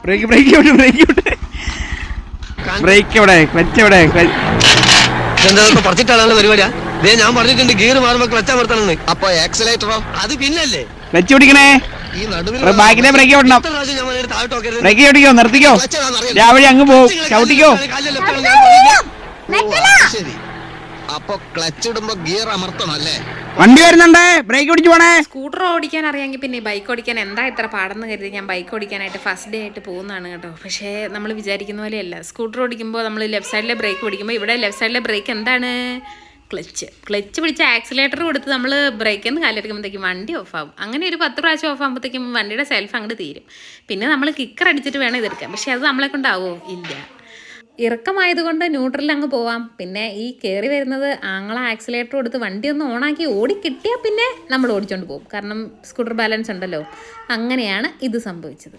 Break break എവിടെ break എവിടെ break എവിടെ ക്ലച്ച് എവിടെ പറഞ്ഞിട്ടാണല്ലോ പരിപാടിയാ ഞാൻ പറഞ്ഞിട്ടുണ്ട് ഗിയർ മാറുമ്പോ ക്ലച്ച് അമർത്തണമെന്ന്. അപ്പൊ ആക്സിലേറ്ററോ? അത് പിന്നല്ലേ ക്ലച്ച് പിടിക്കണേ ഈ നടുവിൽ ബാക്കിലെ ബ്രേക്ക് ഓടണം താഴോട്ട് ബ്രേക്ക് ചവിട്ടിക്കോ നിർത്തിക്കോ രാവിലെ അങ്ങ് പോവും ചവിട്ടിക്കോ ശരി. അപ്പൊ ക്ലച്ച് ഇടുമ്പോ ഗിയർ അമർത്തണം അല്ലേ? വണ്ടി വരുന്നുണ്ട് ബ്രേക്ക് പിടിച്ചു പോണേ. സ്കൂട്ടർ ഓടിക്കാൻ അറിയാമെങ്കിൽ പിന്നെ ബൈക്ക് ഓടിക്കാൻ എന്താ ഇത്ര പാടെന്ന് കരുതി ഞാൻ ബൈക്ക് ഓടിക്കാനായിട്ട് ഫസ്റ്റ് ഡേ ആയിട്ട് പോകുന്നതാണ് കേട്ടോ. പക്ഷേ നമ്മൾ വിചാരിക്കുന്ന പോലെയല്ല. സ്കൂട്ടർ ഓടിക്കുമ്പോൾ നമ്മൾ ലെഫ്റ്റ് സൈഡിലെ ബ്രേക്ക് പിടിക്കുമ്പോൾ ഇവിടെ ലെഫ്റ്റ് സൈഡിലെ ബ്രേക്ക് എന്താണ് ക്ലച്ച് പിടിച്ച് ആക്സിലേറ്റർ കൊടുത്ത് നമ്മൾ ബ്രേക്കിൽ നിന്ന് കാലെടുക്കുമ്പോഴത്തേക്കും വണ്ടി ഓഫാകും. അങ്ങനെ ഒരു 10 പ്രാവശ്യം ഓഫാകുമ്പോഴത്തേക്കും വണ്ടിയുടെ സെൽഫ് അങ്ങോട്ട് തീരും. പിന്നെ നമ്മൾ കിക്കർ അടിച്ചിട്ട് വേണം ഇതെടുക്കാൻ. പക്ഷേ അത് നമ്മളെ കൊണ്ടാവോ? ഇല്ല. ഇറക്കമായതുകൊണ്ട് ന്യൂട്രലിൽ അങ്ങ് പോവാം. പിന്നെ ഈ കയറി വരുന്നത് ആങ്ങളെ ആക്സിലേറ്റർ കൊടുത്ത് വണ്ടി ഒന്ന് ഓണാക്കി ഓടി കിട്ടിയാൽ പിന്നെ നമ്മൾ ഓടിച്ചുകൊണ്ട് പോകും. കാരണം സ്കൂട്ടർ ബാലൻസ് ഉണ്ടല്ലോ. അങ്ങനെയാണ് ഇത് സംഭവിച്ചത്.